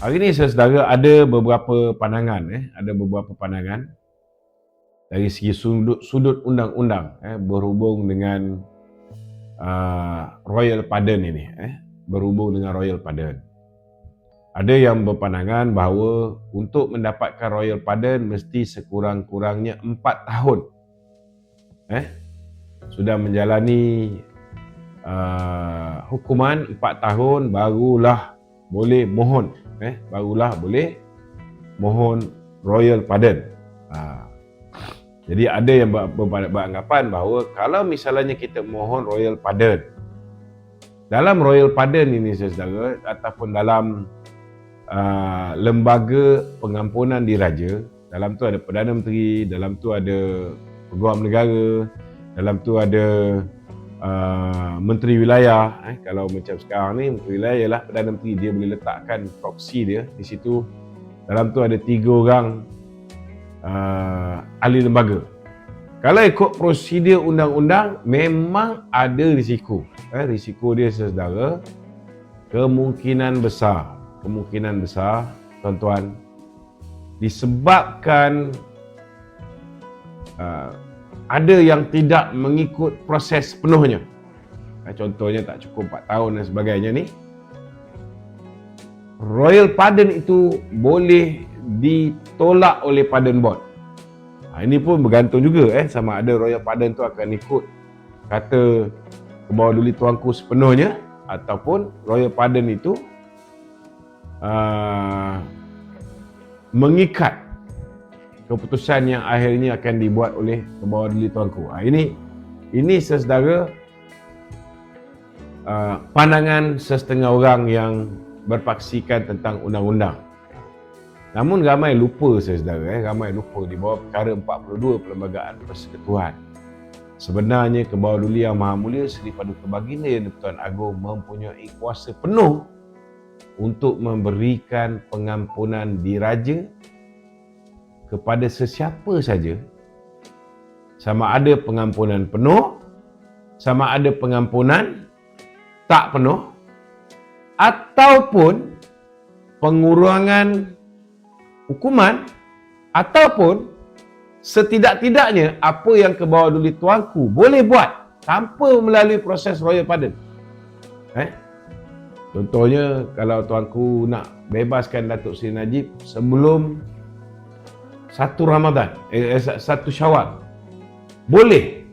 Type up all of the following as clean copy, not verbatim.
Hari ini saudara ada beberapa pandangan dari segi sudut undang-undang berhubung dengan Royal Pardon ini Ada yang berpandangan bahawa untuk mendapatkan Royal Pardon mesti sekurang-kurangnya 4 tahun sudah menjalani hukuman 4 tahun barulah boleh mohon Royal Pardon. Jadi ada yang beranggapan bahawa kalau misalnya kita mohon Royal Pardon, dalam Royal Pardon ini saudara, ataupun dalam lembaga pengampunan diraja, dalam tu ada Perdana Menteri, dalam tu ada Peguam Negara, dalam tu ada Menteri Wilayah. Kalau macam sekarang ni, Menteri Wilayah ialah Perdana Menteri, dia boleh letakkan proksi dia di situ. Dalam tu ada 3 orang ahli lembaga. Kalau ikut prosedur undang-undang, memang ada risiko. Risiko dia saudara, kemungkinan besar tuan-tuan, disebabkan ada yang tidak mengikut proses penuhnya. Contohnya tak cukup 4 tahun dan sebagainya ni. Royal Pardon itu boleh ditolak oleh Pardon Board. Ini pun bergantung juga sama ada Royal Pardon tu akan ikut kata kebawah tuanku sepenuhnya, ataupun Royal Pardon itu mengikat keputusan yang akhirnya akan dibuat oleh kebawah tuanku. Ini saudara pandangan sesetengah orang yang berpaksikan tentang undang-undang. Namun ramai lupa saudara, di bawah perkara 42 Perlembagaan Persekutuan. Sebenarnya Kebawah Duli Yang Maha Mulia Seri Paduka Baginda Yang di-Pertuan Agong mempunyai kuasa penuh untuk memberikan pengampunan diraja kepada sesiapa saja, sama ada pengampunan penuh, sama ada pengampunan tak penuh, ataupun pengurangan hukuman, ataupun setidak-tidaknya apa yang Kebawah Duli Tuanku boleh buat tanpa melalui proses Royal Pardon. Contohnya, kalau tuanku nak bebaskan Datuk Seri Najib sebelum 1 Ramadan, 1 Syawal, boleh.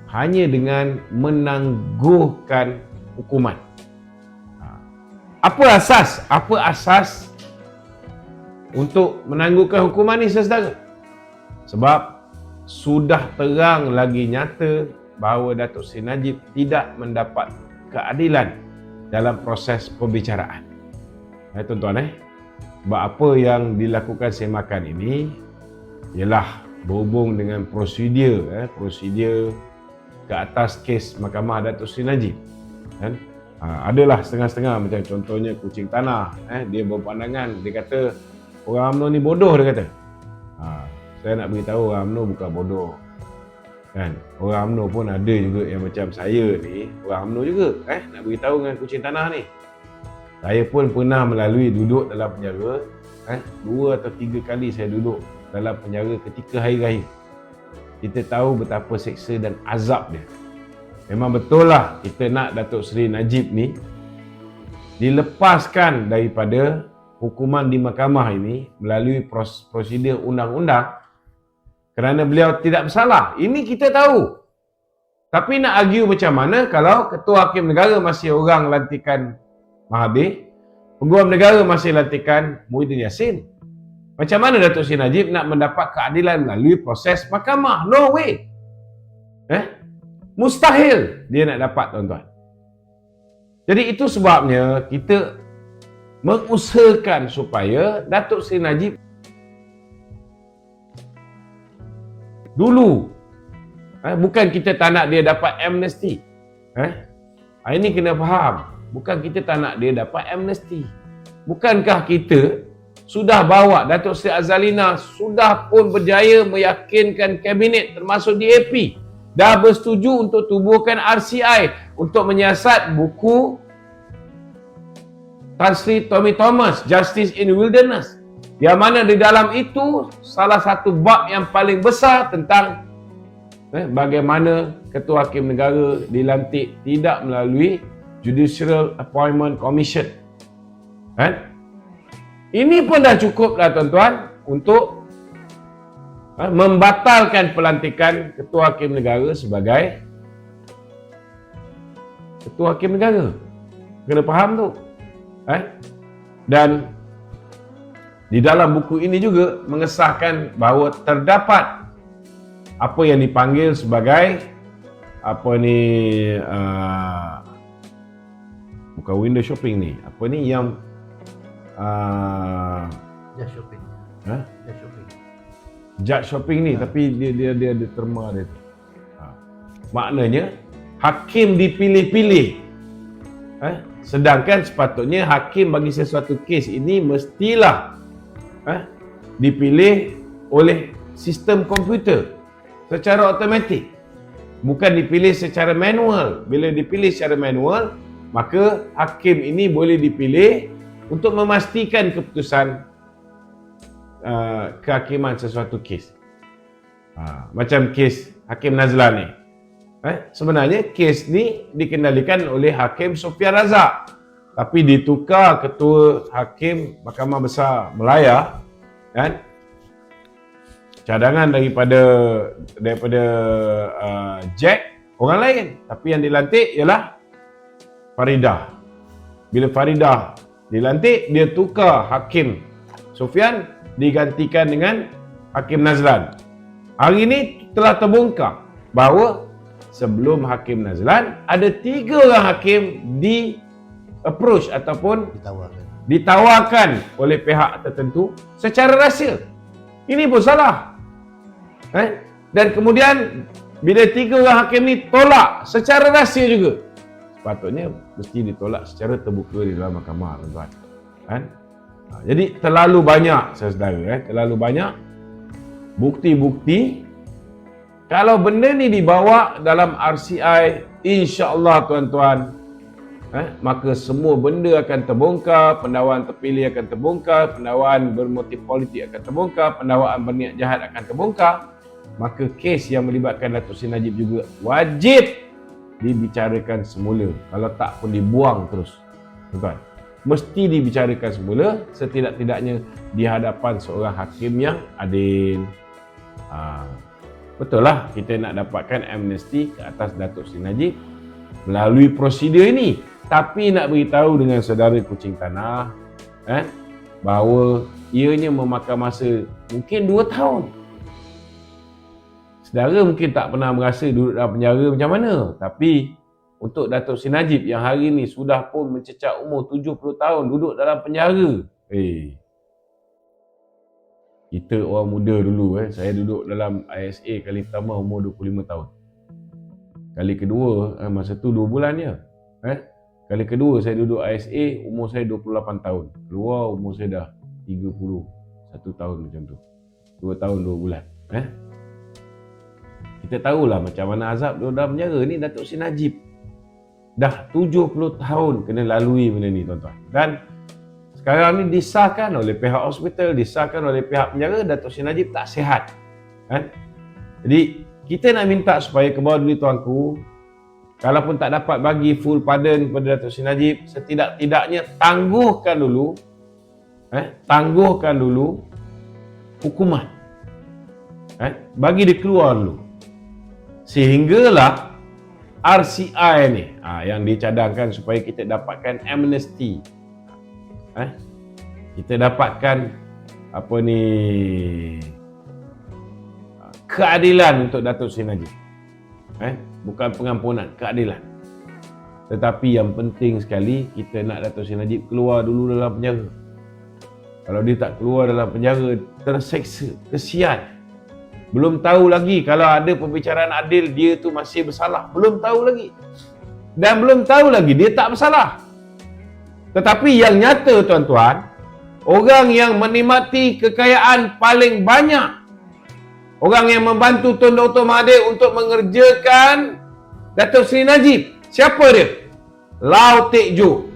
Hanya dengan menangguhkan hukuman. Apa asas untuk menangguhkan hukuman ni saudara? Sebab sudah terang lagi nyata bahawa Datuk Seri Najib tidak mendapat keadilan dalam proses pembicaraan. Tuan-tuan, sebab apa yang dilakukan semakan ini ialah berhubung dengan prosedur ke atas kes Mahkamah Datuk Seri Najib. Adalah setengah-setengah, macam contohnya Kuching Tanah, dia berpandangan, dia kata orang UMNO ni bodoh, dia kata. Saya nak beritahu orang UMNO bukan bodoh. Orang UMNO pun ada juga yang macam saya ni, orang UMNO juga. Nak beritahu dengan Kuching Tanah ni. Saya pun pernah melalui duduk dalam penjara, 2 atau 3 kali saya duduk dalam penjara ketika hari raya. Kita tahu betapa seksa dan azab dia. Memang betul lah kita nak Datuk Seri Najib ni dilepaskan daripada hukuman di mahkamah ini melalui prosedur undang-undang kerana beliau tidak bersalah. Ini kita tahu. Tapi nak argue macam mana kalau Ketua Hakim Negara masih orang lantikan Mahathir, Peguam Negara masih lantikan Muhyiddin Yassin. Macam mana Datuk Seri Najib nak mendapat keadilan melalui proses mahkamah? No way. Mustahil dia nak dapat, tuan-tuan. Jadi itu sebabnya kita mengusahakan supaya Datuk Seri Najib dulu, bukan kita tak nak dia dapat amnesti. Ini kena faham. Bukan kita tak nak dia dapat amnesti. Bukankah kita sudah bawa Datuk Seri Azalina, sudah pun berjaya meyakinkan kabinet termasuk DAP, dah bersetuju untuk tubuhkan RCI untuk menyiasat buku Tan Sri Tommy Thomas, Justice in Wilderness, yang mana di dalam itu salah satu bab yang paling besar tentang bagaimana Ketua Hakim Negara dilantik tidak melalui Judicial Appointment Commission. Ini pun dah cukup dah tuan-tuan untuk membatalkan pelantikan Ketua Hakim Negara sebagai Ketua Hakim Negara. Kena faham tu. Dan di dalam buku ini juga mengesahkan bahawa terdapat apa yang dipanggil sebagai bukan window shopping ni, apa ni yang Just shopping. Just shopping. Judge shopping ni, tapi dia ada terma dia tu. Maknanya hakim dipilih-pilih. Sedangkan sepatutnya hakim bagi sesuatu kes ini mestilah dipilih oleh sistem komputer secara automatik, bukan dipilih secara manual. Bila dipilih secara manual, maka hakim ini boleh dipilih untuk memastikan keputusan kehakiman sesuatu kes. Macam kes Hakim Nazlan ni. Sebenarnya kes ni dikendalikan oleh Hakim Sofian Razak, tapi ditukar Ketua Hakim Mahkamah Besar Melaya, kan, cadangan daripada Jack, orang lain, tapi yang dilantik ialah Faridah. Bila Faridah dilantik, dia tukar Hakim Sofian, digantikan dengan Hakim Nazlan. Hari ini telah terbongkar bahawa sebelum Hakim Nazlan, ada 3 orang hakim di approach ataupun ditawarkan oleh pihak tertentu secara rahsia. Ini pun salah. Dan kemudian bila 3 orang hakim ni tolak secara rahsia juga, sepatutnya mesti ditolak secara terbuka di dalam mahkamah, tuan-tuan. Jadi terlalu banyak, saudara, terlalu banyak bukti-bukti. Kalau benda ni dibawa dalam RCI, insya-Allah tuan-tuan, maka semua benda akan terbongkar, pendakwaan terpilih akan terbongkar, pendakwaan bermotif politik akan terbongkar, pendakwaan berniat jahat akan terbongkar. Maka kes yang melibatkan Datuk Seri Najib juga wajib dibicarakan semula. Kalau tak pun dibuang terus, tuan-tuan. Mesti dibicarakan semula, setidak-tidaknya di hadapan seorang hakim yang adil. Betul lah, kita nak dapatkan amnesti ke atas Datuk Seri Najib melalui prosedur ini. Tapi nak beritahu dengan saudara kucing tanah, bahawa ianya memakan masa mungkin 2 tahun. Saudara mungkin tak pernah merasa duduk dalam penjara macam mana. Tapi untuk Datuk Seri Najib yang hari ini sudah pun mencecah umur 70 tahun duduk dalam penjara. Kita orang muda dulu, saya duduk dalam ISA kali pertama umur 25 tahun. Kali kedua, masa tu 2 bulan je. Kali kedua saya duduk ISA, umur saya 28 tahun. Keluar umur saya dah 31 tahun macam tu. 2 tahun 2 bulan. Kita tahulah macam mana azab duduk dalam penjara ni. Datuk Seri Najib dah 70 tahun kena lalui benda ni, tuan-tuan. Dan sekarang ni disahkan oleh pihak hospital, disahkan oleh pihak penjara, Datuk Seri Najib tak sihat. Jadi kita nak minta supaya ke bawah dulu tuanku, kalaupun tak dapat bagi full pardon kepada Datuk Seri Najib, setidak-tidaknya tangguhkan dulu hukuman. Bagi dia keluar dulu. Sehinggalah RCI ni yang dicadangkan supaya kita dapatkan amnesti. Kita dapatkan keadilan untuk Datuk Seri Najib. Bukan pengampunan, keadilan. Tetapi yang penting sekali, kita nak Datuk Seri Najib keluar dulu dalam penjara. Kalau dia tak keluar dalam penjara, terseksa, kesian. Belum tahu lagi kalau ada pembicaraan adil, dia tu masih bersalah. Belum tahu lagi. Dan belum tahu lagi dia tak bersalah. Tetapi yang nyata, tuan-tuan, orang yang menikmati kekayaan paling banyak, orang yang membantu Tun Dr. Mahathir untuk mengerjakan Datuk Seri Najib, siapa dia? Lau Teck Joe.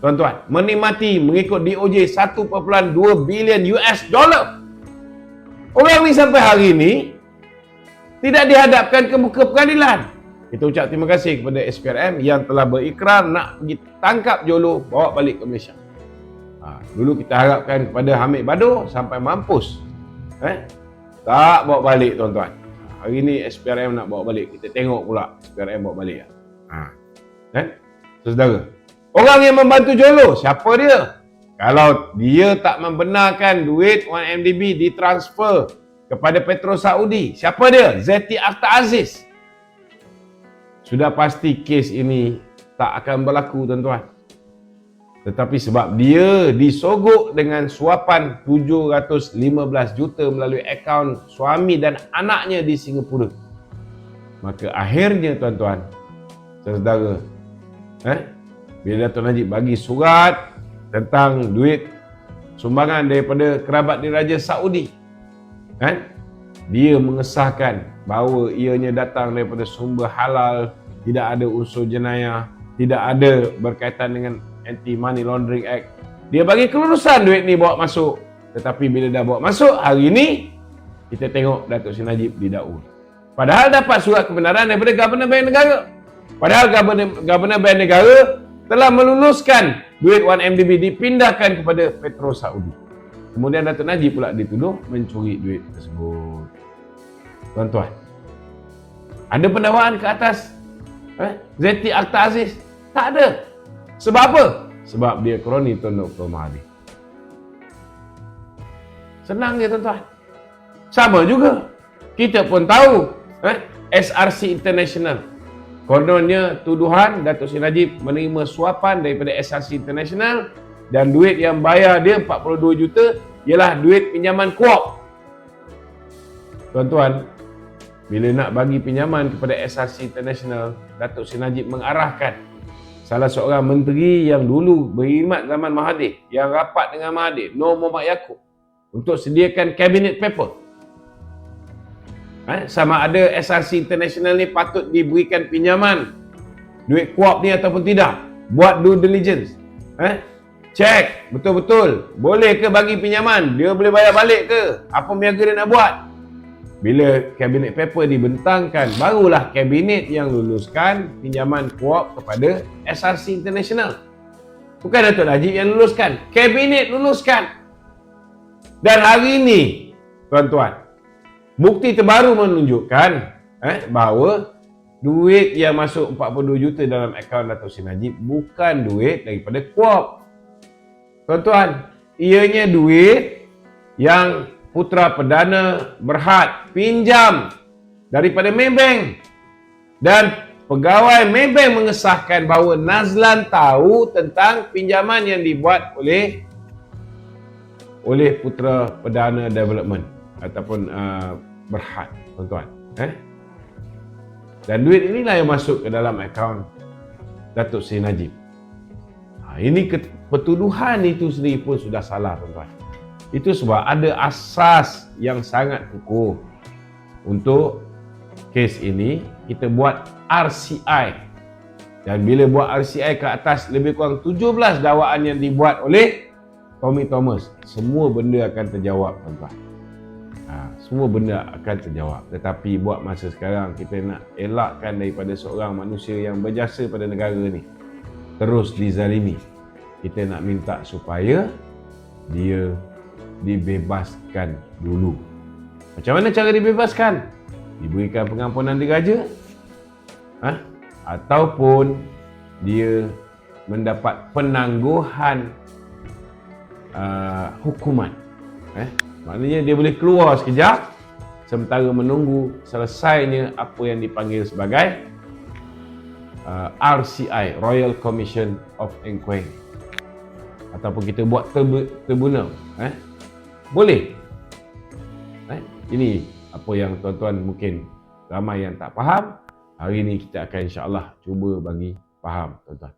tuan-tuan, menikmati mengikut DOJ 1.2 bilion US dollar. Orang ni sampai hari ini tidak dihadapkan ke muka pengadilan. Kita ucap terima kasih kepada SPRM yang telah berikrar nak pergi tangkap Jolo, bawa balik ke Malaysia. Dulu kita harapkan kepada Hamid Bado sampai mampus. Tak bawa balik, tuan-tuan. Hari ni SPRM nak bawa balik. Kita tengok pula SPRM bawa balik. Saudara, orang yang membantu Jolo, siapa dia? Kalau dia tak membenarkan duit 1MDB ditransfer kepada Petro Saudi, siapa dia? Zeti Akhtar Aziz. Sudah pasti kes ini tak akan berlaku, tuan-tuan. Tetapi sebab dia disogok dengan suapan 715 juta melalui akaun suami dan anaknya di Singapura, maka akhirnya, tuan-tuan, saudara, bila Dato' Najib bagi surat tentang duit sumbangan daripada kerabat diraja Saudi, dia mengesahkan bahawa ianya datang daripada sumber halal, tidak ada unsur jenayah, tidak ada berkaitan dengan Anti Money Laundering Act. Dia bagi kelulusan duit ni bawa masuk. Tetapi bila dah bawa masuk, hari ni kita tengok Datuk Seri Najib didakwa. Padahal dapat surat kebenaran daripada Governor Bank Negara. Padahal Governor Bank Negara telah meluluskan duit 1MDB dipindahkan kepada Petro Saudi. Kemudian Datuk Najib pula dituduh mencuri duit tersebut. Tuan-tuan, ada pendakwaan ke atas Zeti Akhtar Aziz? Tak ada. Sebab apa? Sebab dia kroni Tun Dr. Mahathir. Senang je, tuan-tuan. Sama juga, kita pun tahu SRC International. Kononnya tuduhan Datuk Seri Najib menerima suapan daripada SRC International dan duit yang bayar dia 42 juta ialah duit pinjaman Kuok. Tuan-tuan, bila nak bagi pinjaman kepada SRC International, Datuk Seri Najib mengarahkan salah seorang menteri yang dulu berkhidmat zaman Mahathir, yang rapat dengan Mahathir, Nur Muhammad Yaakob, untuk sediakan cabinet paper. Sama ada SRC International ni patut diberikan pinjaman duit Kuok ni ataupun tidak. Buat due diligence. Cek betul-betul boleh ke bagi pinjaman, dia boleh bayar balik ke, apa niaga dia nak buat. Bila cabinet paper dibentangkan, barulah kabinet yang luluskan pinjaman Kuok kepada SRC International. Bukan Datuk Najib yang luluskan, kabinet luluskan. Dan hari ini, tuan-tuan, bukti terbaru menunjukkan bahawa duit yang masuk 42 juta dalam akaun Datuk Seri Najib bukan duit daripada Kuok. Tuan-tuan, ianya duit yang Putera Perdana Berhad pinjam daripada Maybank. Dan pegawai Maybank mengesahkan bahawa Nazlan tahu tentang pinjaman yang dibuat oleh Putera Perdana Development ataupun Berhad, tuan-tuan. Dan duit inilah yang masuk ke dalam akaun Datuk Seri Najib. Ini pertuduhan itu sendiri pun sudah salah, tuan-tuan. Itu sebab ada asas yang sangat kukuh untuk kes ini. Kita buat RCI. Dan bila buat RCI ke atas lebih kurang 17 dakwaan yang dibuat oleh Tommy Thomas, semua benda akan terjawab, tuan-tuan. Semua benda akan terjawab. Tetapi buat masa sekarang, kita nak elakkan daripada seorang manusia yang berjasa pada negara ni terus dizalimi. Kita nak minta supaya dia dibebaskan dulu. Macam mana cara dibebaskan? Diberikan pengampunan diraja, ataupun dia mendapat penangguhan hukuman. Maknanya dia boleh keluar sekejap sementara menunggu selesainya apa yang dipanggil sebagai RCI, Royal Commission of Inquiry, ataupun kita buat tribunal. Boleh. Ini apa yang tuan-tuan mungkin ramai yang tak faham. Hari ini kita akan insya-Allah cuba bagi faham, tuan-tuan.